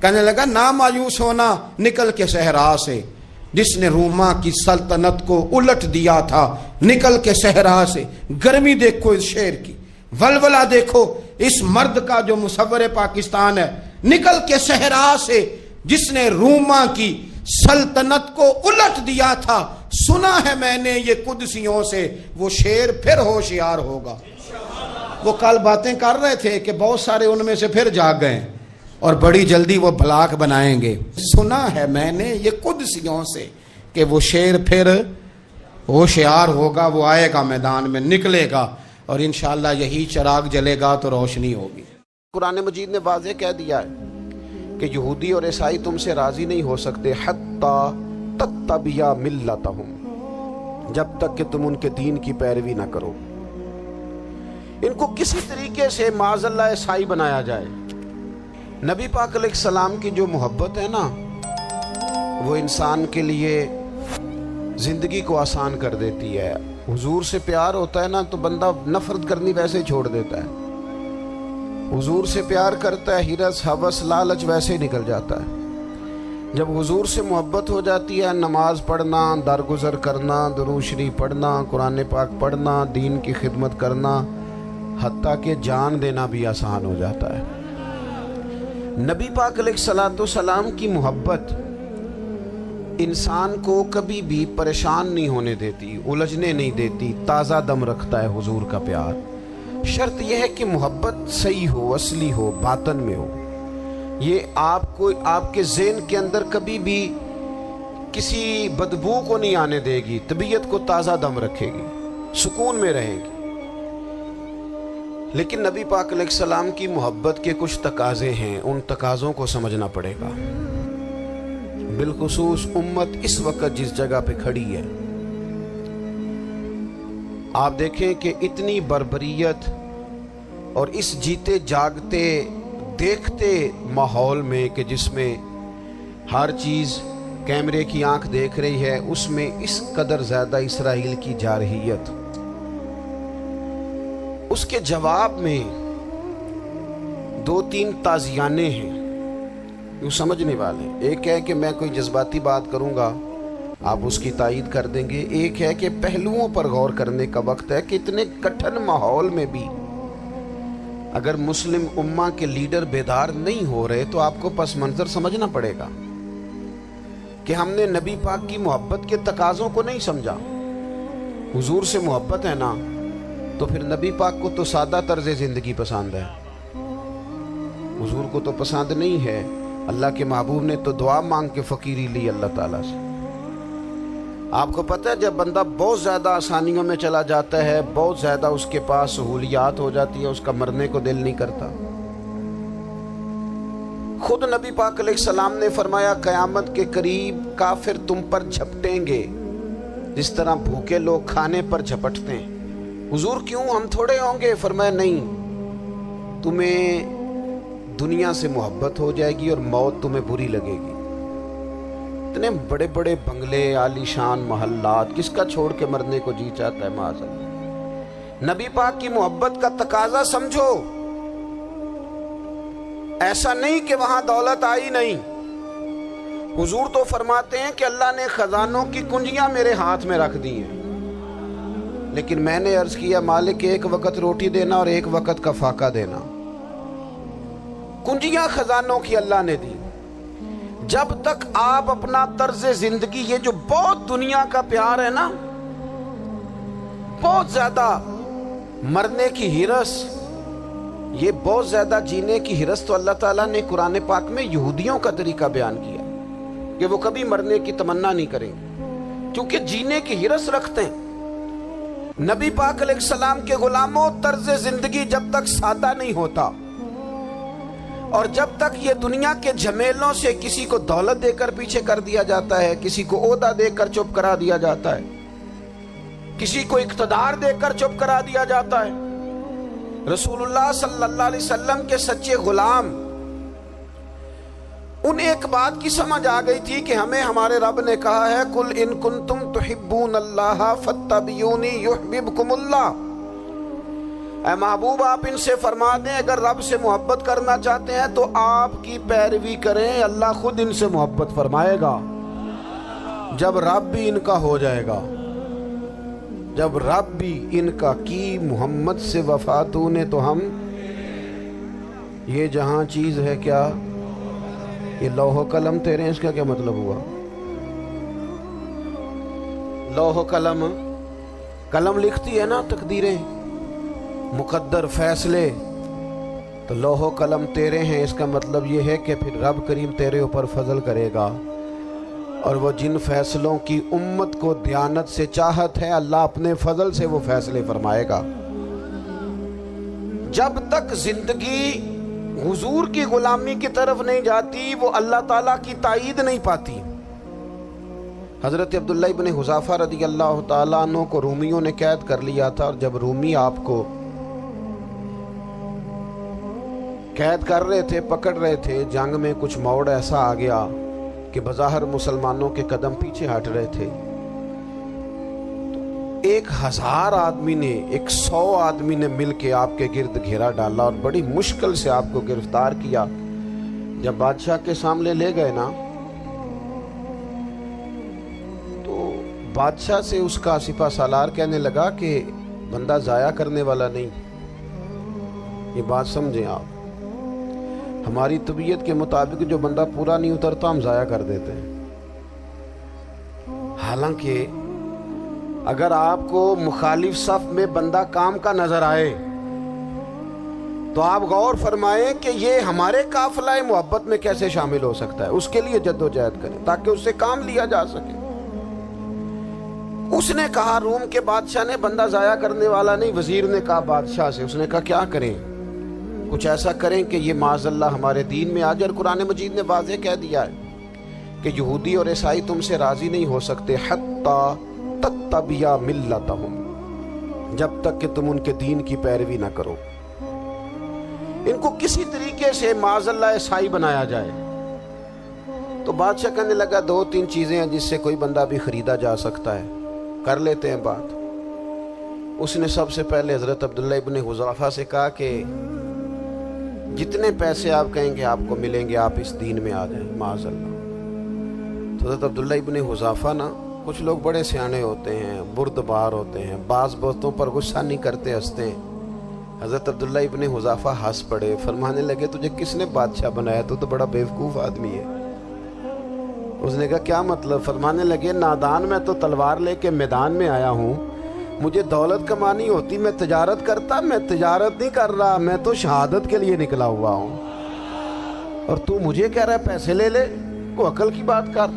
کہنے لگا نہ مایوس ہونا، نکل کے صحرا سے، جس نے روما کی سلطنت کو الٹ دیا تھا، نکل کے صحرا سے۔ گرمی دیکھو اس شعر کی، ولولہ دیکھو اس مرد کا جو مصور پاکستان ہے، نکل کے صحرا سے جس نے روما کی سلطنت کو الٹ دیا تھا، سنا ہے میں نے یہ قدسیوں سے، وہ شیر پھر ہوشیار ہوگا۔ وہ کل باتیں کر رہے تھے کہ بہت سارے ان میں سے پھر جاگ گئے اور بڑی جلدی وہ بلاک بنائیں گے۔ سنا ہے میں نے یہ قدسیوں سے کہ وہ شیر پھر ہوشیار ہوگا، وہ آئے گا میدان میں، نکلے گا، اور انشاءاللہ یہی چراغ جلے گا تو روشنی ہوگی۔ قرآن مجید نے واضح کہہ دیا ہے کہ یہودی اور عیسائی تم سے راضی نہیں ہو سکتے حتی تتبع ملتہم، جب تک کہ تم ان کے دین کی پیروی نہ کرو۔ ان کو کسی طریقے سے معاذ اللہ عیسائی بنایا جائے۔ نبی پاک علیہ السلام کی جو محبت ہے نا، وہ انسان کے لیے زندگی کو آسان کر دیتی ہے۔ حضور سے پیار ہوتا ہے نا تو بندہ نفرت کرنی ویسے ہی چھوڑ دیتا ہے۔ حضور سے پیار کرتا ہے، ہرس ہوس لالچ ویسے ہی نکل جاتا ہے۔ جب حضور سے محبت ہو جاتی ہے، نماز پڑھنا، درگزر کرنا، درود شریف پڑھنا، قرآن پاک پڑھنا، دین کی خدمت کرنا، حتیٰ کہ جان دینا بھی آسان ہو جاتا ہے۔ نبی پاک علیہ الصلوۃ والسلام کی محبت انسان کو کبھی بھی پریشان نہیں ہونے دیتی، الجھنے نہیں دیتی، تازہ دم رکھتا ہے حضور کا پیار۔ شرط یہ ہے کہ محبت صحیح ہو، اصلی ہو، باطن میں ہو۔ یہ آپ کے ذہن کے اندر کبھی بھی کسی بدبو کو نہیں آنے دے گی، طبیعت کو تازہ دم رکھے گی، سکون میں رہے گی۔ لیکن نبی پاک علیہ السلام کی محبت کے کچھ تقاضے ہیں، ان تقاضوں کو سمجھنا پڑے گا۔ بالخصوص امت اس وقت جس جگہ پہ کھڑی ہے، آپ دیکھیں کہ اتنی بربریت اور اس جیتے جاگتے دیکھتے ماحول میں کہ جس میں ہر چیز کیمرے کی آنکھ دیکھ رہی ہے، اس میں اس قدر زیادہ اسرائیل کی جارحیت، اس کے جواب میں دو تین تازیانے ہیں یوں سمجھنے والے۔ ایک ہے کہ میں کوئی جذباتی بات کروں گا، آپ اس کی تائید کر دیں گے۔ ایک ہے کہ پہلوؤں پر غور کرنے کا وقت ہے کہ اتنے کٹھن ماحول میں بھی اگر مسلم امہ کے لیڈر بیدار نہیں ہو رہے تو آپ کو پس منظر سمجھنا پڑے گا کہ ہم نے نبی پاک کی محبت کے تقاضوں کو نہیں سمجھا۔ حضور سے محبت ہے نا تو پھر نبی پاک کو تو سادہ طرز زندگی پسند ہے، حضور کو تو پسند نہیں ہے۔ اللہ کے محبوب نے تو دعا مانگ کے فقیری لی اللہ تعالیٰ سے۔ آپ کو پتہ ہے جب بندہ بہت زیادہ آسانیوں میں چلا جاتا ہے، بہت زیادہ اس کے پاس سہولیات ہو جاتی ہے، اس کا مرنے کو دل نہیں کرتا۔ خود نبی پاک علیہ السلام نے فرمایا قیامت کے قریب کافر تم پر جھپٹیں گے جس طرح بھوکے لوگ کھانے پر جھپٹتے ہیں۔ حضور کیوں، ہم تھوڑے ہوں گے؟ فرمایا نہیں، تمہیں دنیا سے محبت ہو جائے گی اور موت تمہیں بری لگے گی۔ اتنے بڑے بڑے بنگلے، عالی شان محلات، کس کا چھوڑ کے مرنے کو جی چاہتا ہے معاذ اللہ۔ نبی پاک کی محبت کا تقاضا سمجھو، ایسا نہیں کہ وہاں دولت آئی نہیں۔ حضور تو فرماتے ہیں کہ اللہ نے خزانوں کی کنجیاں میرے ہاتھ میں رکھ دی ہیں، لیکن میں نے عرض کیا مالک ایک وقت روٹی دینا اور ایک وقت کا فاقہ دینا۔ کنجیاں خزانوں کی اللہ نے دی۔ جب تک آپ اپنا طرز زندگی، یہ جو بہت دنیا کا پیار ہے نا، بہت زیادہ مرنے کی ہرس، یہ بہت زیادہ جینے کی ہرس تو اللہ تعالیٰ نے قرآن پاک میں یہودیوں کا طریقہ بیان کیا کہ وہ کبھی مرنے کی تمنا نہیں کریں گے کیونکہ جینے کی ہرس رکھتے ہیں۔ نبی پاک علیہ السلام کے غلاموں، طرز زندگی جب تک سادہ نہیں ہوتا اور جب تک یہ دنیا کے جھمیلوں سے کسی کو دولت دے کر پیچھے کر دیا جاتا ہے، کسی کو عہدہ دے کر چپ کرا دیا جاتا ہے، کسی کو اقتدار دے کر چپ کرا دیا جاتا ہے، رسول اللہ صلی اللہ علیہ وسلم کے سچے غلام انہیں ایک بات کی سمجھ آ گئی تھی کہ ہمیں ہمارے رب نے کہا ہے قل ان کنتم تحبون اللہ فاتبعونی یحببکم اللہ، اے محبوب آپ ان سے فرما دیں اگر رب سے محبت کرنا چاہتے ہیں تو آپ کی پیروی کریں، اللہ خود ان سے محبت فرمائے گا جب رب بھی ان کا ہو جائے گا، جب رب بھی ان کا کی محمد سے وفا تو نے تو ہم، یہ جہاں چیز ہے کیا، یہ لوح و قلم تیرے ہیں، اس کا کیا مطلب ہوا؟ لوح و قلم، قلم لکھتی ہے نا تقدیریں، مقدر فیصلے، تو لوح و قلم تیرے ہیں، اس کا مطلب یہ ہے کہ پھر رب کریم تیرے اوپر فضل کرے گا، اور وہ جن فیصلوں کی امت کو دیانت سے چاہت ہے اللہ اپنے فضل سے وہ فیصلے فرمائے گا۔ جب تک زندگی حضور کی غلامی کی طرف نہیں جاتی وہ اللہ تعالیٰ کی تائید نہیں پاتی۔ حضرت عبداللہ ابن حذافہ رضی اللہ تعالیٰ عنہ کو رومیوں نے قید کر لیا تھا، اور جب رومی آپ کو قید کر رہے تھے، پکڑ رہے تھے، جنگ میں کچھ موڑ ایسا آ گیا کہ بظاہر مسلمانوں کے قدم پیچھے ہٹ رہے تھے، تو 1000 آدمی نے، 100 آدمی نے مل کے آپ کے گرد گھیرا ڈالا اور بڑی مشکل سے آپ کو گرفتار کیا۔ جب بادشاہ کے سامنے لے گئے نا تو بادشاہ سے اس کا سپہ سالار کہنے لگا کہ بندہ ضائع کرنے والا نہیں، یہ بات سمجھیں آپ، ہماری طبیعت کے مطابق جو بندہ پورا نہیں اترتا ہم ضائع کر دیتے ہیں۔ حالانکہ اگر آپ کو مخالف صف میں بندہ کام کا نظر آئے تو آپ غور فرمائیں کہ یہ ہمارے قافلہ محبت میں کیسے شامل ہو سکتا ہے، اس کے لیے جد و جہد کریں تاکہ اس سے کام لیا جا سکے۔ اس نے کہا، روم کے بادشاہ نے، بندہ ضائع کرنے والا نہیں۔ وزیر نے کہا بادشاہ سے، اس نے کہا کیا کریں؟ کچھ ایسا کریں کہ یہ معاذ اللہ ہمارے دین میں آ جائے۔ اور قرآن مجید نے واضح کہہ دیا ہے کہ یہودی اور عیسائی تم سے راضی نہیں ہو سکتے حتی تتبع ملتہم، جب تک کہ تم ان کے دین کی پیروی نہ کرو، ان کو کسی طریقے سے معاذ اللہ عیسائی بنایا جائے۔ تو بادشاہ کہنے لگا 2-3 چیزیں ہیں جس سے کوئی بندہ بھی خریدا جا سکتا ہے، کر لیتے ہیں بات۔ اس نے سب سے پہلے حضرت عبداللہ ابن حذافہ سے کہا کہ جتنے پیسے آپ کہیں گے آپ کو ملیں گے، آپ اس دین میں آ جائیں معاذ اللہ۔ تو حضرت عبداللہ ابن حذافہ نا، کچھ لوگ بڑے سیانے ہوتے ہیں، بردبار ہوتے ہیں، بعض باتوں پر غصہ نہیں کرتے، ہنستے ہیں۔ حضرت عبداللہ ابن حذافہ ہنس پڑے، فرمانے لگے تجھے کس نے بادشاہ بنایا؟ تو بڑا بیوقوف آدمی ہے۔ اس نے کہا کیا مطلب؟ فرمانے لگے نادان، میں تو تلوار لے کے میدان میں آیا ہوں، مجھے دولت کمانی ہوتی میں تجارت کرتا، میں تجارت نہیں کر رہا، میں تو شہادت کے لیے نکلا ہوا ہوں، اور تو مجھے کہہ رہا ہے پیسے لے لے، کو عقل کی بات کر۔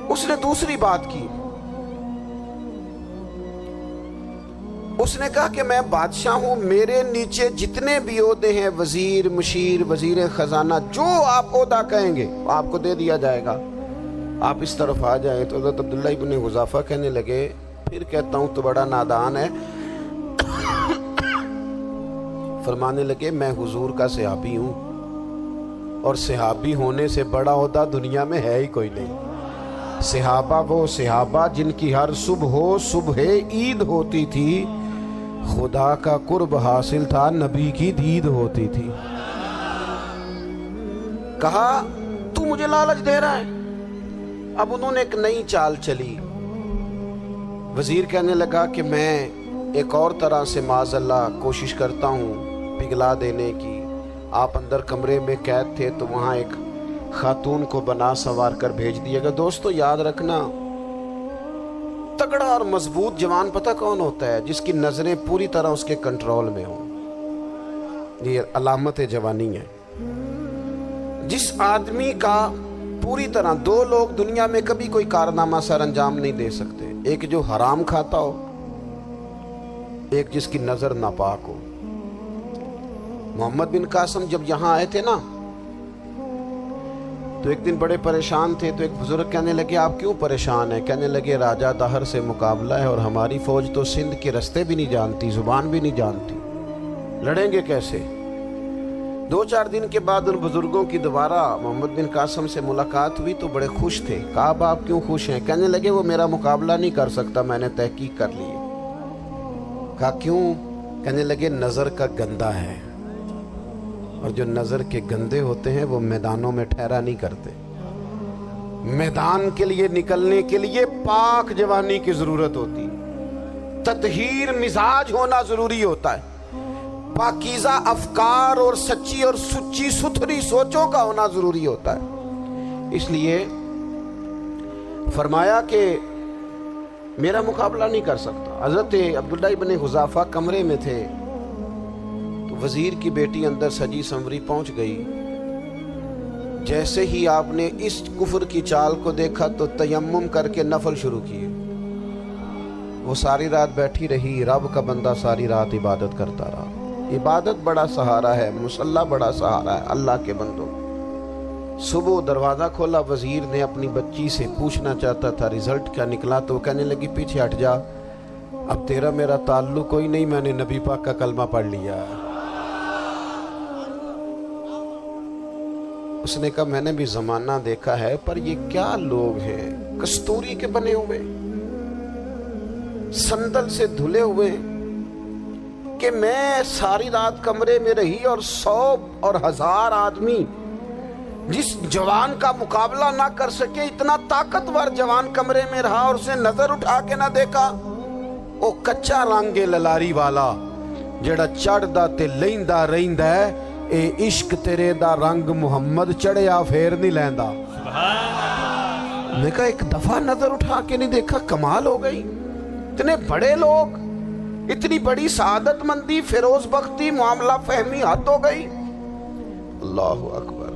اس نے دوسری بات کی، اس نے کہا کہ میں بادشاہ ہوں، میرے نیچے جتنے بھی عہدے ہیں، وزیر، مشیر، وزیر خزانہ، جو آپ عہدہ کہیں گے آپ کو دے دیا جائے گا، آپ اس طرف آ جائیں۔ تو حضرت عبداللہ ابن حذافہ کہنے لگے پھر کہتا ہوں تو بڑا نادان ہے۔ فرمانے لگے میں حضور کا صحابی ہوں، اور صحابی ہونے سے بڑا عہدہ دنیا میں ہے ہی کوئی نہیں۔ صحابہ وہ صحابہ جن کی ہر صبح عید ہوتی تھی، خدا کا قرب حاصل تھا، نبی کی دید ہوتی تھی۔ کہا تو مجھے لالچ دے رہا ہے۔ اب انہوں نے ایک نئی چال چلی۔ وزیر کہنے لگا کہ میں ایک اور طرح سے معاذ اللہ کوشش کرتا ہوں پگھلا دینے کی۔ آپ اندر کمرے میں قید تھے تو وہاں ایک خاتون کو بنا سنوار کر بھیج دیا گیا۔ دوستو یاد رکھنا، تگڑا اور مضبوط جوان پتہ کون ہوتا ہے؟ جس کی نظریں پوری طرح اس کے کنٹرول میں ہوں، یہ علامت جوانی ہے۔ جس آدمی کا پوری طرح، 2 لوگ دنیا میں کبھی کوئی کارنامہ سر انجام نہیں دے سکتے، ایک جو حرام کھاتا ہو، ایک جس کی نظر ناپاک ہو۔ محمد بن قاسم جب یہاں آئے تھے نا تو ایک دن بڑے پریشان تھے، تو ایک بزرگ کہنے لگے آپ کیوں پریشان ہیں؟ کہنے لگے راجہ دہر سے مقابلہ ہے، اور ہماری فوج تو سندھ کے رستے بھی نہیں جانتی، زبان بھی نہیں جانتی، لڑیں گے کیسے؟ 2-4 دن کے بعد ان بزرگوں کی دوبارہ محمد بن قاسم سے ملاقات ہوئی تو بڑے خوش تھے۔ کہا آپ کیوں خوش ہیں؟ کہنے لگے وہ میرا مقابلہ نہیں کر سکتا، میں نے تحقیق کر لی۔ کہا کیوں؟ کہنے لگے نظر کا گندہ ہے، اور جو نظر کے گندے ہوتے ہیں وہ میدانوں میں ٹھہرا نہیں کرتے۔ میدان کے لیے نکلنے کے لیے پاک جوانی کی ضرورت ہوتی، تطہیر مزاج ہونا ضروری ہوتا ہے، پاکیزہ افکار اور سچی اور سچی ستھری سوچوں کا ہونا ضروری ہوتا ہے۔ اس لیے فرمایا کہ میرا مقابلہ نہیں کر سکتا۔ حضرت عبداللہ ابن حذافہ کمرے میں تھے تو وزیر کی بیٹی اندر سجی سنوری پہنچ گئی، جیسے ہی آپ نے اس کفر کی چال کو دیکھا تو تیمم کر کے نفل شروع کیے۔ وہ ساری رات بیٹھی رہی، رب کا بندہ ساری رات عبادت کرتا رہا۔ عبادت بڑا سہارا ہے، مصلی بڑا سہارا ہے اللہ کے بندوں۔ صبح دروازہ کھولا، وزیر نے اپنی بچی سے پوچھنا چاہتا تھا رزلٹ کیا نکلا، تو وہ کہنے لگی پیچھے ہٹ جا، اب تیرا میرا تعلق کوئی نہیں، میں نے نبی پاک کا کلمہ پڑھ لیا۔ اس نے کہا میں نے بھی زمانہ دیکھا ہے، پر یہ کیا لوگ ہیں، کستوری کے بنے ہوئے، سندل سے دھلے ہوئے، کہ میں ساری رات کمرے میں رہی اور 100 اور 1000 آدمی جس جوان کا مقابلہ نہ کر سکے، اتنا طاقتور جوان کمرے میں رہا اور اسے نظر اٹھا کے نہ دیکھا۔ او کچا رنگ للاری والا جڑا چڑھدا تے لیندا رہندا ہے، اے عشق تیرے دا رنگ محمد چڑھیا پھیر نہیں لیندا۔ میں کہا ایک دفعہ نظر اٹھا کے نہیں دیکھا، کمال ہو گئی۔ اتنے بڑے لوگ، اتنی بڑی سعادت مندی، فیروز بختی، معاملہ فہمی حد ہو گئی۔ اللہ اکبر۔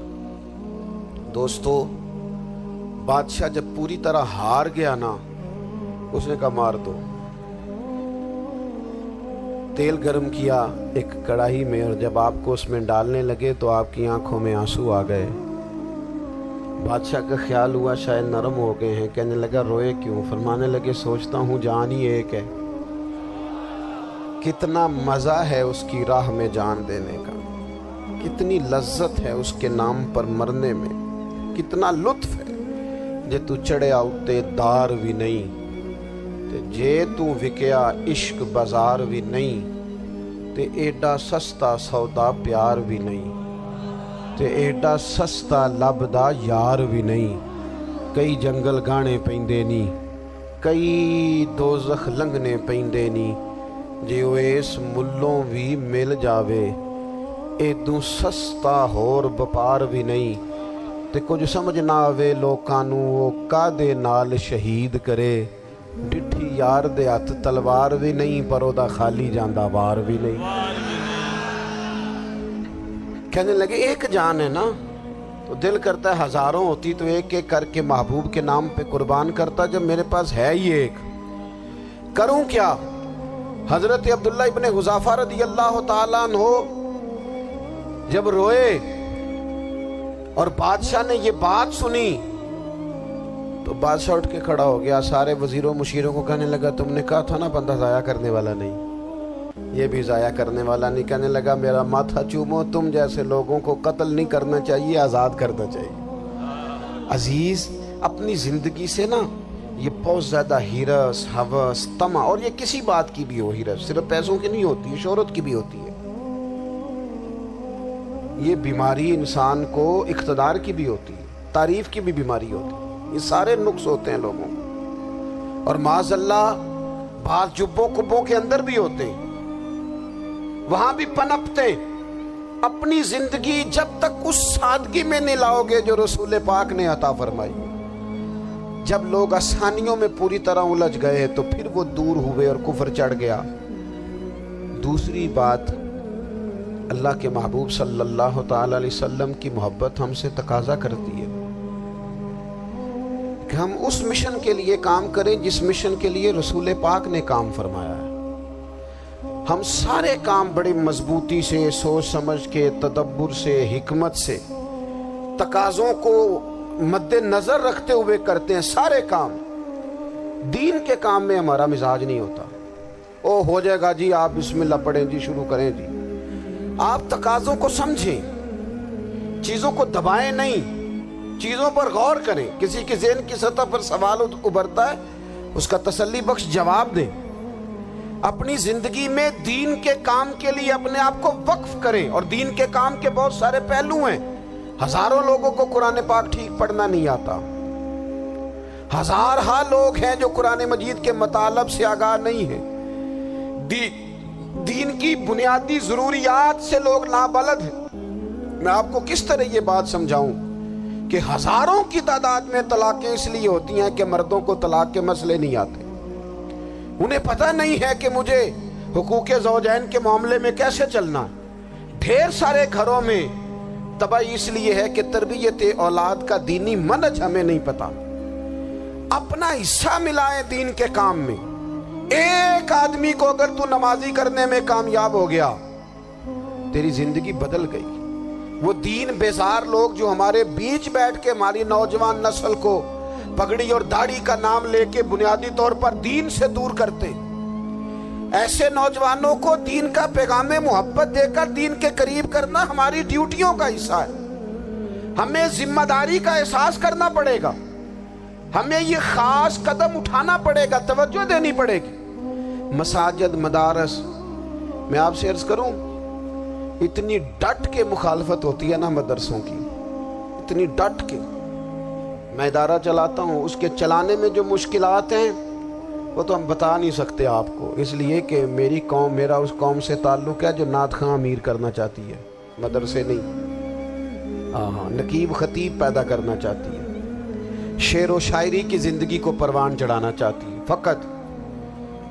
دوستو، بادشاہ جب پوری طرح ہار گیا نا، اس نے کہا مار دو۔ تیل گرم کیا ایک کڑاہی میں، اور جب آپ کو اس میں ڈالنے لگے تو آپ کی آنکھوں میں آنسو آ گئے۔ بادشاہ کا خیال ہوا شاید نرم ہو گئے ہیں، کہنے لگا روئے کیوں؟ فرمانے لگے سوچتا ہوں جان ہی ایک ہے، کتنا مزہ ہے اس کی راہ میں جان دینے کا، کتنی لذت ہے اس کے نام پر مرنے میں، کتنا لطف ہے۔ جے تو چڑھیا اتے دار بھی نہیں، تے جے تو وکیا عشق بازار بھی نہیں، تے ایڈا سستا سودا پیار بھی نہیں، تے ایڈا سستا لبدا یار بھی نہیں۔ کئی جنگل گانے پیندے نی، کئی دوزخ لنگنے پیندے نی، جے وہ اس ملوں بھی مل جاوے، ایدوں سستا ہور بپار بھی نہیں۔ تے کچھ سمجھ نہ آوے لوکاں نوں وہ کادے نال شہید کرے، ڈٹھی یار دے ہاتھ تلوار بھی نہیں، پر او دا خالی جاندہ وار بھی نہیں۔ کہنے لگے ایک جان ہے نا، تو دل کرتا ہے ہزاروں ہوتی تو ایک ایک کر کے محبوب کے نام پہ قربان کرتا، جب میرے پاس ہے ہی ایک، کروں کیا؟ حضرت عبداللہ ابن حذافہ رضی اللہ تعالیٰ عنہ جب روئے اور بادشاہ نے یہ بات سنی تو بادشاہ اٹھ کے کھڑا ہو گیا، سارے وزیروں مشیروں کو کہنے لگا تم نے کہا تھا نا بندہ ضائع کرنے والا نہیں، یہ بھی ضائع کرنے والا نہیں۔ کہنے لگا میرا ماتھا چومو، تم جیسے لوگوں کو قتل نہیں کرنا چاہیے، آزاد کرنا چاہیے۔ عزیز، اپنی زندگی سے نا یہ بہت زیادہ ہرس، ہوس، طمع، اور یہ کسی بات کی بھی ہو، ہرس صرف پیسوں کی نہیں ہوتی ہے، شہرت کی بھی ہوتی ہے، یہ بیماری انسان کو اقتدار کی بھی ہوتی ہے، تعریف کی بھی بیماری ہوتی ہے، یہ سارے نقص ہوتے ہیں لوگوں کو، اور معاذ اللہ بعض جبوں کبوں کے اندر بھی ہوتے ہیں، وہاں بھی پنپتے۔ اپنی زندگی جب تک اس سادگی میں نہیں لاؤ گے جو رسول پاک نے عطا فرمائی، جب لوگ آسانیوں میں پوری طرح الجھ گئے تو پھر وہ دور ہوئے اور کفر چڑھ گیا۔ دوسری بات، اللہ کے محبوب صلی اللہ تعالی علیہ وسلم کی محبت ہم سے تقاضا کرتی ہے کہ ہم اس مشن کے لیے کام کریں جس مشن کے لیے رسول پاک نے کام فرمایا ہے۔ ہم سارے کام بڑی مضبوطی سے، سوچ سمجھ کے، تدبر سے، حکمت سے، تقاضوں کو مد نظر رکھتے ہوئے کرتے ہیں سارے کام۔ دین کے کام میں ہمارا مزاج نہیں ہوتا، او ہو جائے گا جی، آپ بسم اللہ پڑھیں جی، شروع کریں جی۔ آپ تقاضوں کو سمجھیں، چیزوں کو دبائیں نہیں، چیزوں پر غور کریں۔ کسی کے ذہن کی سطح پر سوال ابھرتا ہے، اس کا تسلی بخش جواب دیں۔ اپنی زندگی میں دین کے کام کے لیے اپنے آپ کو وقف کریں. اور دین کے کام کے بہت سارے پہلو ہیں. ہزاروں لوگوں کو قرآن پاک ٹھیک پڑھنا نہیں آتا. ہزارہا لوگ ہیں جو قرآن مجید کے مطالب سے آگاہ نہیں ہیں. دین کی بنیادی ضروریات سے لوگ نابلد ہیں. میں آپ کو کس طرح یہ بات سمجھاؤں کہ ہزاروں کی تعداد میں طلاقیں اس لیے ہوتی ہیں کہ مردوں کو طلاق کے مسئلے نہیں آتے. انہیں پتہ نہیں ہے کہ مجھے حقوق زوجین کے معاملے میں کیسے چلنا. ڈھیر سارے گھروں میں تباہی اس لیے ہے کہ تربیت اولاد کا دینی منہج ہمیں نہیں پتا. اپنا حصہ ملائیں دین کے کام میں. ایک آدمی کو اگر تو نمازی کرنے میں کامیاب ہو گیا, تیری زندگی بدل گئی. وہ دین بیزار لوگ جو ہمارے بیچ بیٹھ کے ہماری نوجوان نسل کو پگڑی اور داڑھی کا نام لے کے بنیادی طور پر دین سے دور کرتے, ایسے نوجوانوں کو دین کا پیغام محبت دے کر دین کے قریب کرنا ہماری ڈیوٹیوں کا حصہ ہے. ہمیں ذمہ داری کا احساس کرنا پڑے گا. ہمیں یہ خاص قدم اٹھانا پڑے گا, توجہ دینی پڑے گی. مساجد, مدارس, میں آپ سے عرض کروں, اتنی ڈٹ کے مخالفت ہوتی ہے نا مدرسوں کی, اتنی ڈٹ کے. میں ادارہ چلاتا ہوں, اس کے چلانے میں جو مشکلات ہیں وہ تو ہم بتا نہیں سکتے آپ کو, اس لیے کہ میری قوم, میرا اس قوم سے تعلق ہے جو نعت خواں امیر کرنا چاہتی ہے, مدرسے نہیں. ہاں, نقیب خطیب پیدا کرنا چاہتی ہے, شعر و شاعری کی زندگی کو پروان چڑھانا چاہتی ہے. فقط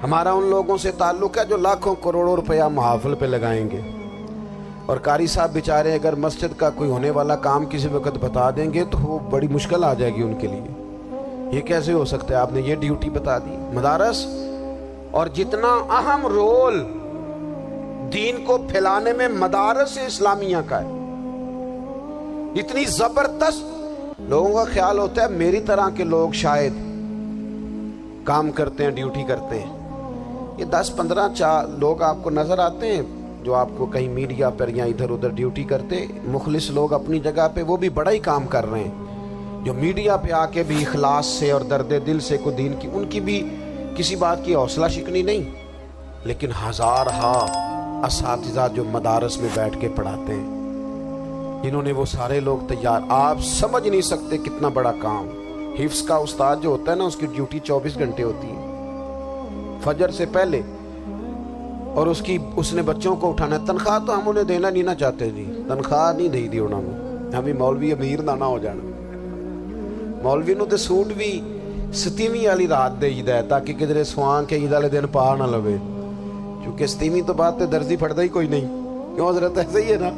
ہمارا ان لوگوں سے تعلق ہے جو لاکھوں کروڑوں روپیہ محافل پہ لگائیں گے. اور قاری صاحب بیچارے اگر مسجد کا کوئی ہونے والا کام کسی وقت بتا دیں گے تو وہ بڑی مشکل آ جائے گی ان کے لیے. یہ کیسے ہو سکتا ہے, آپ نے یہ ڈیوٹی بتا دی. مدارس اور جتنا اہم رول دین کو پھیلانے میں مدارس اسلامیہ کا ہے, اتنی زبردست. لوگوں کا خیال ہوتا ہے میری طرح کے لوگ شاید کام کرتے ہیں, ڈیوٹی کرتے ہیں. یہ 10-15 لوگ آپ کو نظر آتے ہیں جو آپ کو کہیں میڈیا پر یا ادھر ادھر ڈیوٹی کرتے. مخلص لوگ اپنی جگہ پہ وہ بھی بڑا ہی کام کر رہے ہیں, جو میڈیا پہ آ کے بھی اخلاص سے اور درد دل سے کو دین کی, ان کی بھی کسی بات کی حوصلہ شکنی نہیں. لیکن ہزارہا اساتذہ جو مدارس میں بیٹھ کے پڑھاتے ہیں, جنہوں نے وہ سارے لوگ تیار, آپ سمجھ نہیں سکتے کتنا بڑا کام. حفظ کا استاد جو ہوتا ہے نا, اس کی ڈیوٹی 24 گھنٹے ہوتی ہے فجر سے پہلے, اور اس نے بچوں کو اٹھانا ہے. تنخواہ تو ہم انہیں دینا نہیں نہ چاہتے جی, تنخواہ نہیں دے دی انہوں نے. ہمیں مولوی امیر نہ ہو جانا. مولوی نو تے سوٹ بھی 27ویں والی رات دے ہے تاکہ کدھر سوان کے عید والے دن پا نہ لوے, کیونکہ 27ویں تو بعد تے درزی پھڑتا ہی کوئی نہیں. کیوں حضرت, ایسا ہی ہے نا,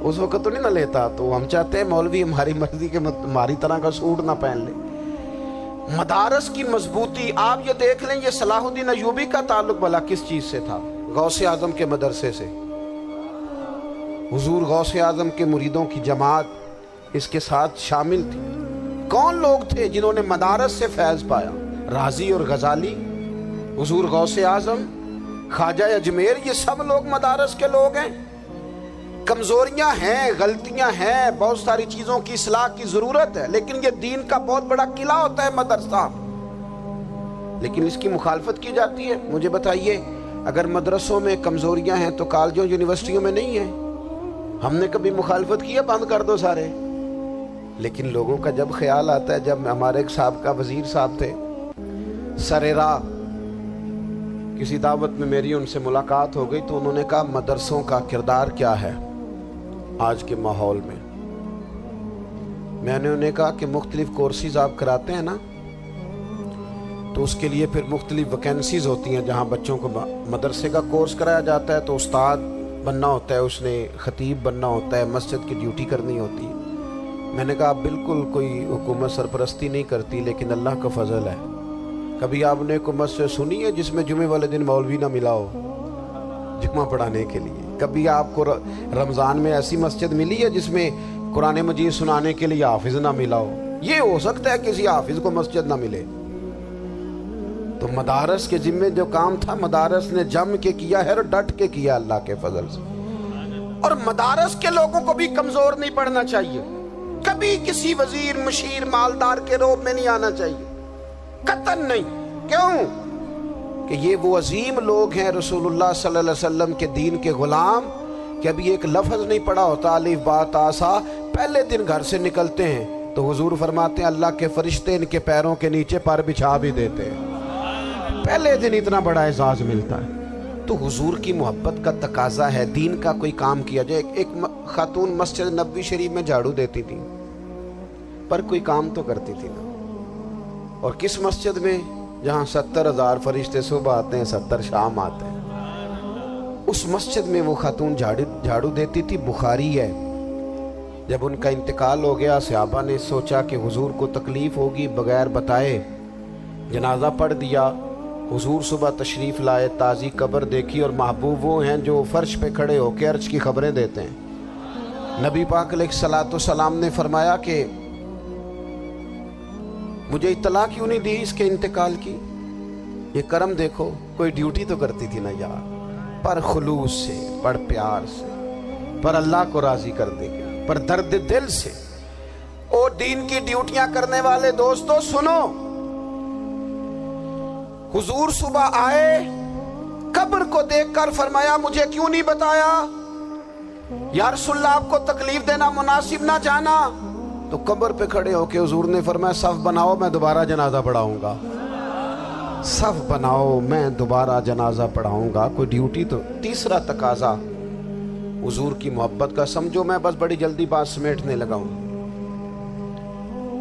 اس وقت تو نہیں نہ لیتا. تو ہم چاہتے ہیں مولوی ہماری مرضی کے ہماری طرح کا سوٹ نہ پہن لے. مدارس کی مضبوطی آپ یہ دیکھ لیں, یہ صلاح الدین ایوبی کا تعلق بھلا کس چیز سے تھا؟ غوث اعظم کے مدرسے سے. حضور غوث اعظم کے مریدوں کی جماعت اس کے ساتھ شامل تھی. کون لوگ تھے جنہوں نے مدارس سے فیض پایا؟ رازی اور غزالی, حضور غوث اعظم, خواجہ اجمیر, یہ سب لوگ مدارس کے لوگ ہیں. کمزوریاں ہیں, غلطیاں ہیں, بہت ساری چیزوں کی اصلاح کی ضرورت ہے, لیکن یہ دین کا بہت بڑا قلعہ ہوتا ہے مدرسہ. لیکن اس کی مخالفت کی جاتی ہے. مجھے بتائیے, اگر مدرسوں میں کمزوریاں ہیں تو کالجوں یونیورسٹیوں میں نہیں ہیں؟ ہم نے کبھی مخالفت کی ہے بند کر دو سارے؟ لیکن لوگوں کا جب خیال آتا ہے, جب ہمارے ایک سابقہ وزیر صاحب تھے سر راہ, کسی دعوت میں میری ان سے ملاقات ہو گئی تو انہوں نے کہا مدرسوں کا کردار کیا ہے آج کے ماحول میں. میں نے انہیں کہا کہ مختلف کورسز آپ کراتے ہیں نا, تو اس کے لیے پھر مختلف ویکینسیز ہوتی ہیں جہاں بچوں کو مدرسے کا کورس کرایا جاتا ہے تو استاد بننا ہوتا ہے, اس نے خطیب بننا ہوتا ہے, مسجد کی ڈیوٹی کرنی ہوتی ہے. میں نے کہا بالکل کوئی حکومت سرپرستی نہیں کرتی, لیکن اللہ کا فضل ہے. کبھی آپ نے کوئی مسجد سنی ہے جس میں جمعے والے دن مولوی نہ ملا ہو جمعہ پڑھانے کے لیے؟ کبھی آپ کو رمضان میں ایسی مسجد ملی ہے جس میں قرآن مجید سنانے کے لیے حافظ نہ ملا ہو؟ یہ ہو سکتا ہے کسی حافظ کو مسجد نہ ملے. تو مدارس کے ذمے جو کام تھا مدارس نے جم کے کیا ہے اور ڈٹ کے کیا اللہ کے فضل سے. اور مدارس کے لوگوں کو بھی کمزور نہیں پڑنا چاہیے. کبھی کسی وزیر, مشیر, مالدار کے روب میں نہیں آنا چاہیے, قطعاً نہیں. کیوں؟ کہ یہ وہ عظیم لوگ ہیں رسول اللہ صلی اللہ علیہ وسلم کے دین کے غلام کہ ابھی ایک لفظ نہیں پڑا ہوتا الف با تا سا، پہلے دن گھر سے نکلتے ہیں تو حضور فرماتے ہیں اللہ کے فرشتے ان کے پیروں کے نیچے پر بچھا بھی دیتے ہیں، پہلے دن اتنا بڑا اعزاز ملتا ہے۔ تو حضور کی محبت کا تقاضا ہے دین کا کوئی کام کیا جائے۔ ایک خاتون مسجد نبوی شریف میں جھاڑو دیتی تھی پر کوئی کام تو کرتی تھی نا، اور کس مسجد میں؟ جہاں 70,000 فرشتے صبح آتے ہیں 70 شام آتے ہیں، اس مسجد میں وہ خاتون جھاڑو دیتی تھی۔ بخاری ہے، جب ان کا انتقال ہو گیا صحابہ نے سوچا کہ حضور کو تکلیف ہوگی، بغیر بتائے جنازہ پڑھ دیا۔ حضور صبح تشریف لائے، تازی قبر دیکھی، اور محبوب وہ ہیں جو فرش پہ کھڑے ہو کے عرش کی خبریں دیتے ہیں۔ نبی پاک علیہ الصلوۃ والسلام نے فرمایا کہ مجھے اطلاع کیوں نہیں دی اس کے انتقال کی؟ یہ کرم دیکھو، کوئی ڈیوٹی تو کرتی تھی نا یار، پر خلوص سے، پر پیار سے، پر اللہ کو راضی کرنے کے، پر درد دل سے۔ اور دین کی ڈیوٹیاں کرنے والے دوستو سنو، حضور صبح آئے، قبر کو دیکھ کر فرمایا مجھے کیوں نہیں بتایا؟ یا رسول اللہ آپ کو تکلیف دینا مناسب نہ جانا؟ تو قبر پہ کھڑے ہو کے حضور نے فرمایا صف بناؤ میں دوبارہ جنازہ پڑھاؤں گا، صف بناؤ میں دوبارہ جنازہ پڑھاؤں گا۔ کوئی ڈیوٹی تو۔ تیسرا تقاضا حضور کی محبت کا، سمجھو میں بس بڑی جلدی بات سمیٹنے لگا ہوں،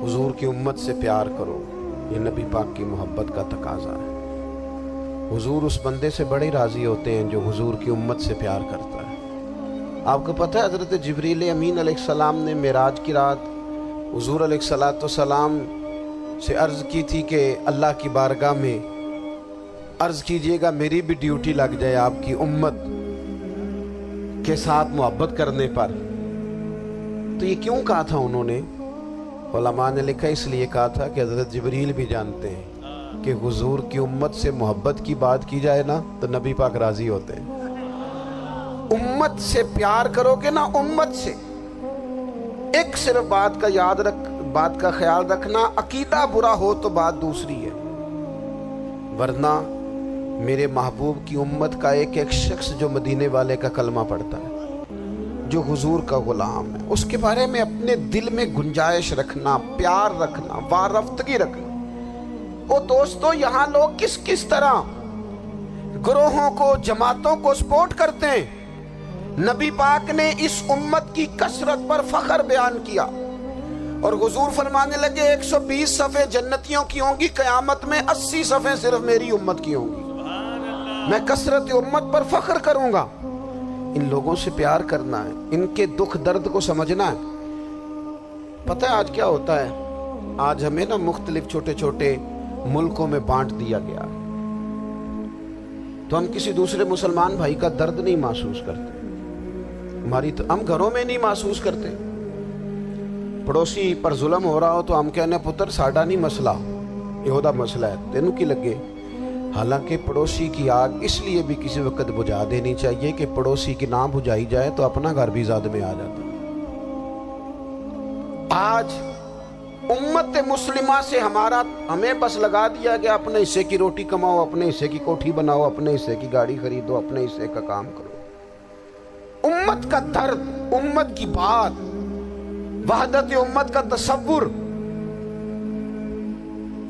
حضور کی امت سے پیار کرو، یہ نبی پاک کی محبت کا تقاضا ہے۔ حضور اس بندے سے بڑے راضی ہوتے ہیں جو حضور کی امت سے پیار کرتا ہے۔ آپ کو پتہ ہے حضرت جبریل امین علیہ السلام نے معراج کی رات حضور علیہ الصلوۃ والسلام سے عرض کی تھی کہ اللہ کی بارگاہ میں عرض کیجئے گا میری بھی ڈیوٹی لگ جائے آپ کی امت کے ساتھ محبت کرنے پر۔ تو یہ کیوں کہا تھا انہوں نے؟ علماء نے لکھا اس لیے کہا تھا کہ حضرت جبریل بھی جانتے ہیں کہ حضور کی امت سے محبت کی بات کی جائے نا تو نبی پاک راضی ہوتے ہیں۔ امت سے پیار کرو گے نا، امت سے۔ ایک صرف بات کا خیال رکھنا، عقیدہ برا ہو تو بات دوسری ہے، ورنہ میرے محبوب کی امت کا ایک ایک شخص جو مدینے والے کا کلمہ پڑھتا ہے، جو حضور کا غلام ہے، اس کے بارے میں اپنے دل میں گنجائش رکھنا، پیار رکھنا، وارفتگی رکھنا۔ او دوستو یہاں لوگ کس طرح گروہوں کو، جماعتوں کو سپورٹ کرتے ہیں۔ نبی پاک نے اس امت کی کثرت پر فخر بیان کیا، اور حضور فرمانے لگے 120 صفیں جنتیوں کی ہوں گی، قیامت میں 80 صفیں صرف میری امت کی ہوں گی، میں کثرت امت پر فخر کروں گا۔ ان لوگوں سے پیار کرنا ہے، ان کے دکھ درد کو سمجھنا ہے۔ پتہ ہے آج کیا ہوتا ہے؟ آج ہمیں نا مختلف چھوٹے چھوٹے ملکوں میں بانٹ دیا گیا، تو ہم کسی دوسرے مسلمان بھائی کا درد نہیں محسوس کرتے، ہم گھروں میں نہیں محسوس کرتے۔ پڑوسی پر ظلم ہو رہا ہو تو ہم کہنے پتر ساڈا نہیں مسئلہ، یہ مسئلہ ہے، تینوں کی لگے۔ حالانکہ پڑوسی کی آگ اس لیے بھی کسی وقت بجھا دینی چاہیے کہ پڑوسی کی نہ بجھائی جائے تو اپنا گھر بھی زاد میں آ جاتا۔ آج امت مسلمہ سے ہمیں بس لگا دیا گیا اپنے حصے کی روٹی کماؤ، اپنے حصے کی کوٹھی بناؤ، اپنے حصے کی گاڑی خریدو، اپنے حصے کا کام کرو۔ امت کا درد، امت کی بات، وحدت امت کا تصور،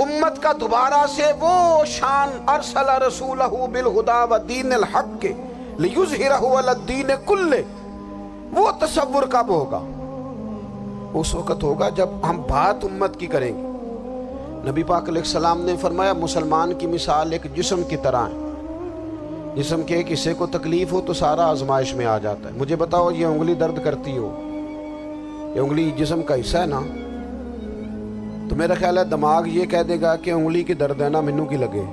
امت کا دوبارہ سے وہ شان ارسل رسولہ بالہدی ودین الحق لیظہرہ علی الدین کلہ، وہ تصور کب ہوگا؟ اس وقت ہوگا جب ہم بات امت کی کریں گے۔ نبی پاک علیہ السلام نے فرمایا مسلمان کی مثال ایک جسم کی طرح ہے، جسم کے ایک حصے کو تکلیف ہو تو سارا آزمائش میں آ جاتا ہے۔ مجھے بتاؤ یہ انگلی درد کرتی ہو، یہ انگلی جسم کا حصہ ہے نا، تو میرا خیال ہے دماغ یہ کہہ دے گا کہ انگلی کی درد ہے نا مینوں کی لگے،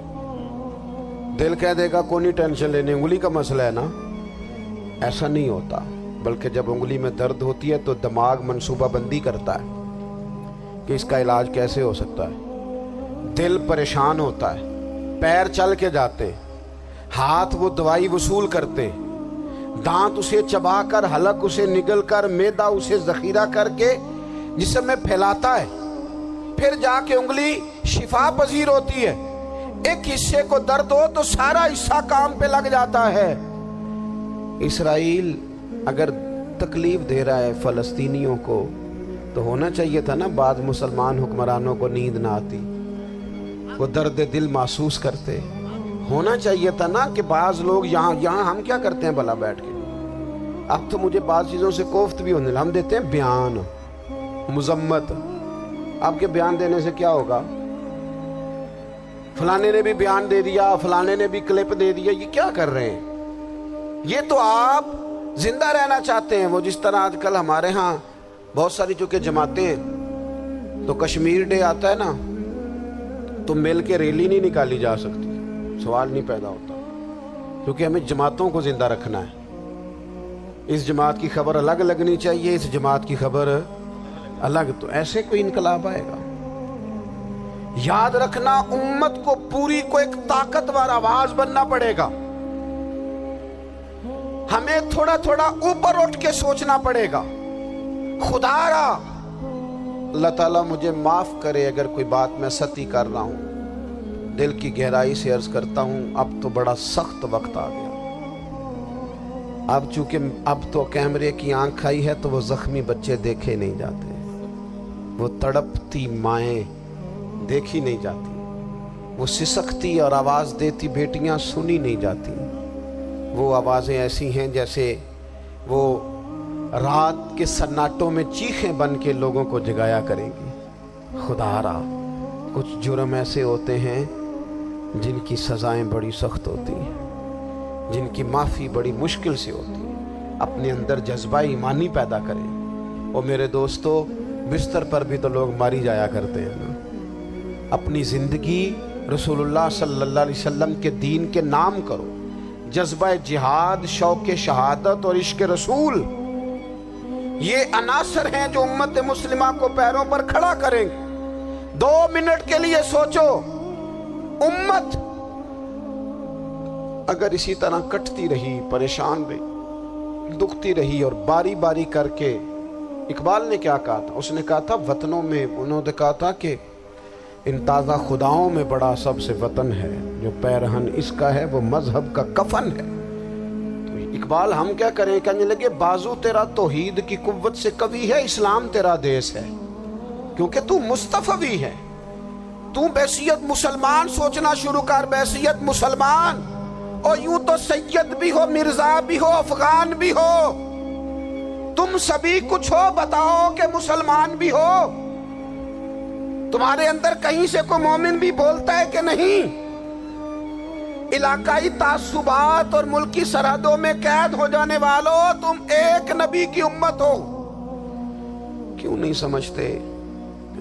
دل کہہ دے گا کوئی نہیں ٹینشن لینے، انگلی کا مسئلہ ہے نا۔ ایسا نہیں ہوتا، بلکہ جب انگلی میں درد ہوتی ہے تو دماغ منصوبہ بندی کرتا ہے کہ اس کا علاج کیسے ہو سکتا ہے، دل پریشان ہوتا ہے، پیر چل کے جاتے، ہاتھ وہ دوائی وصول کرتے، دانت اسے چبا کر، حلق اسے نگل کر، معدہ اسے ذخیرہ کر کے جسم میں پھیلاتا ہے، پھر جا کے انگلی شفا پذیر ہوتی ہے۔ ایک حصے کو درد ہو تو سارا حصہ کام پہ لگ جاتا ہے۔ اسرائیل اگر تکلیف دے رہا ہے فلسطینیوں کو تو ہونا چاہیے تھا نا بعض مسلمان حکمرانوں کو نیند نہ آتی، وہ درد دل محسوس کرتے۔ ہونا چاہیے تھا نا کہ بعض لوگ یہاں ہم کیا کرتے ہیں بھلا بیٹھ کے، اب تو مجھے بعض چیزوں سے کوفت بھی ہونے لگا، ہم دیتے ہیں بیان مذمت۔ آپ کے بیان دینے سے کیا ہوگا؟ فلانے نے بھی بیان دے دیا، فلانے نے بھی کلپ دے دیا، یہ کیا کر رہے ہیں؟ یہ تو آپ زندہ رہنا چاہتے ہیں۔ وہ جس طرح آج کل ہمارے ہاں بہت ساری چونکہ جماعتیں ہیں تو کشمیر ڈے آتا ہے نا تو مل کے ریلی نہیں نکالی جا سکتی، سوال نہیں پیدا ہوتا، کیونکہ ہمیں جماعتوں کو زندہ رکھنا ہے۔ اس جماعت کی خبر الگ لگنی چاہیے، اس جماعت کی خبر الگ، تو ایسے کوئی انقلاب آئے گا؟ یاد رکھنا امت کو پوری کو ایک طاقتور آواز بننا پڑے گا، ہمیں تھوڑا تھوڑا اوپر اٹھ کے سوچنا پڑے گا۔ خدا را اللہ تعالیٰ مجھے معاف کرے اگر کوئی بات میں سطحی کر رہا ہوں، دل کی گہرائی سے عرض کرتا ہوں اب تو بڑا سخت وقت آ گیا۔ اب چونکہ اب تو کیمرے کی آنکھ آئی ہے تو وہ زخمی بچے دیکھے نہیں جاتے، وہ تڑپتی مائیں دیکھی نہیں جاتی، وہ سسکتی اور آواز دیتی بیٹیاں سنی نہیں جاتی۔ وہ آوازیں ایسی ہیں جیسے وہ رات کے سناٹوں میں چیخیں بن کے لوگوں کو جگایا کریں گی۔ خدا را کچھ جرم ایسے ہوتے ہیں جن کی سزائیں بڑی سخت ہوتی ہیں، جن کی معافی بڑی مشکل سے ہوتی ہے۔ اپنے اندر جذبہ ایمانی پیدا کریں۔ اور میرے دوستو بستر پر بھی تو لوگ ماری جایا کرتے ہیں نا۔ اپنی زندگی رسول اللہ صلی اللہ علیہ وسلم کے دین کے نام کرو۔ جذبہ جہاد، شوق شہادت اور عشق رسول، یہ عناصر ہیں جو امت مسلمہ کو پیروں پر کھڑا کریں گے۔ 2 منٹ کے لیے سوچو، امت اگر اسی طرح کٹتی رہی، پریشان رہی، دکھتی رہی اور باری باری کر کے، اقبال نے کیا کہا تھا؟ اس نے کہا تھا وطنوں میں، انہوں نے کہا تھا کہ ان تازہ خداؤں میں بڑا سب سے وطن ہے، جو پیرہن اس کا ہے وہ مذہب کا کفن ہے۔ تو اقبال ہم کیا کریں؟ کہنے لگے بازو تیرا توحید کی قوت سے قوی ہے، اسلام تیرا دیس ہے، کیونکہ تو مصطفی ہے۔ تو بحیثیت مسلمان سوچنا شروع کر، بحیثیت مسلمان، اور یوں تو سید بھی ہو، مرزا بھی ہو، افغان بھی ہو، تم سبھی کچھ ہو، بتاؤ کہ مسلمان بھی ہو۔ تمہارے اندر کہیں سے کوئی مومن بھی بولتا ہے کہ نہیں؟ علاقائی تعصبات اور ملکی سرحدوں میں قید ہو جانے والوں، تم ایک نبی کی امت ہو۔ کیوں نہیں سمجھتے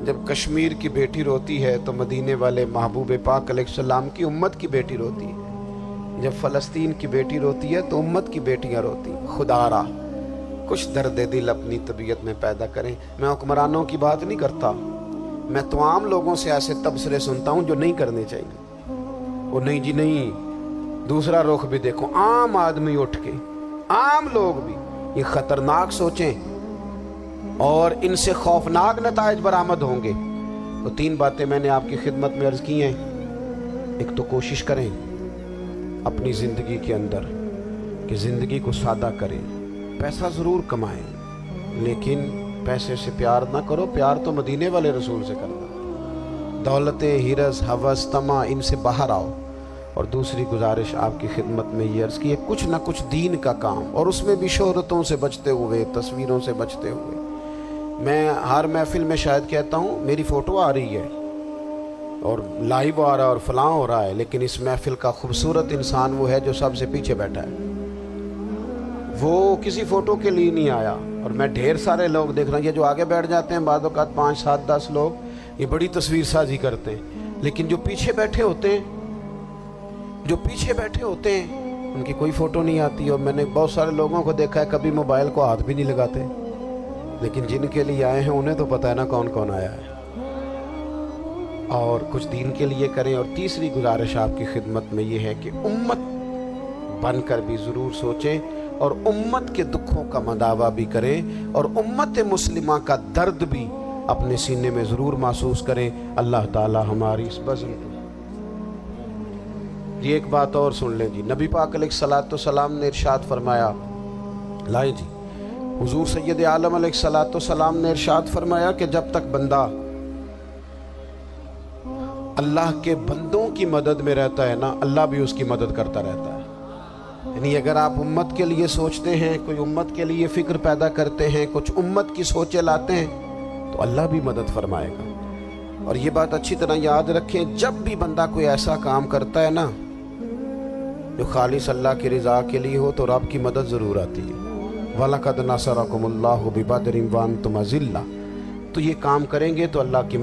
جب کشمیر کی بیٹی روتی ہے تو مدینے والے محبوب پاک علیہ السلام کی امت کی بیٹی روتی ہے، جب فلسطین کی بیٹی روتی ہے تو امت کی بیٹیاں روتی ہیں۔ خدا را کچھ درد دل اپنی طبیعت میں پیدا کریں۔ میں حکمرانوں کی بات نہیں کرتا، میں تو عام لوگوں سے ایسے تبصرے سنتا ہوں جو نہیں کرنے چاہیے۔ وہ نہیں جی نہیں، دوسرا رخ بھی دیکھو، عام آدمی اٹھ کے، عام لوگ بھی یہ خطرناک سوچیں اور ان سے خوفناک نتائج برآمد ہوں گے۔ تو 3 باتیں میں نے آپ کی خدمت میں عرض کی ہیں۔ ایک تو کوشش کریں اپنی زندگی کے اندر کہ زندگی کو سادہ کریں، پیسہ ضرور کمائیں لیکن پیسے سے پیار نہ کرو، پیار تو مدینے والے رسول سے کرنا۔ دولتیں، ہرس، ہوس، طمع، ان سے باہر آؤ۔ اور دوسری گزارش آپ کی خدمت میں یہ عرض کی ہے، کچھ نہ کچھ دین کا کام، اور اس میں بھی شہرتوں سے بچتے ہوئے، تصویروں سے بچتے ہوئے۔ میں ہر محفل میں شاید کہتا ہوں میری فوٹو آ رہی ہے اور لائیو آ رہا ہے اور فلاں ہو رہا ہے، لیکن اس محفل کا خوبصورت انسان وہ ہے جو سب سے پیچھے بیٹھا ہے، وہ کسی فوٹو کے لیے نہیں آیا۔ اور میں ڈھیر سارے لوگ دیکھ رہا ہوں، یہ جو آگے بیٹھ جاتے ہیں بعض اوقات 5، 7، 10 لوگ، یہ بڑی تصویر سازی کرتے ہیں، لیکن جو پیچھے بیٹھے ہوتے ہیں، ان کی کوئی فوٹو نہیں آتی۔ اور میں نے بہت سارے لوگوں کو دیکھا ہے کبھی موبائل کو ہاتھ بھی نہیں لگاتے، لیکن جن کے لیے آئے ہیں انہیں تو پتہ ہے نا کون کون آیا ہے۔ اور کچھ دین کے لیے کریں۔ اور تیسری گزارش آپ کی خدمت میں یہ ہے کہ امت بن کر بھی ضرور سوچیں اور امت کے دکھوں کا مداوع بھی کریں، اور امت مسلمہ کا درد بھی اپنے سینے میں ضرور محسوس کریں۔ اللہ تعالی ہماری اس بزم کو جی ایک بات اور سن لیں جی، نبی پاک علیہ الصلوۃ والسلام نے ارشاد فرمایا، لائیں جی، حضور سید عالم علیہ الصلوۃ والسلام نے ارشاد فرمایا کہ جب تک بندہ اللہ کے بندوں کی مدد میں رہتا ہے نا، اللہ بھی اس کی مدد کرتا رہتا ہے۔ یعنی اگر آپ امت کے لیے سوچتے ہیں، کوئی امت کے لیے فکر پیدا کرتے ہیں، کچھ امت کی سوچیں لاتے ہیں، تو اللہ بھی مدد فرمائے گا۔ اور یہ بات اچھی طرح یاد رکھیں، جب بھی بندہ کوئی ایسا کام کرتا ہے نا جو خالص اللہ کی رضا کے لیے ہو، تو رب کی مدد ضرور آتی ہے۔ وَلَقَدْ نَصَرَكُمُ اللَّهُ بِبَدْرٍ وَأَنْتُمْ أَذِلَّةٌ، تو یہ کام کریں گے تو اللہ کی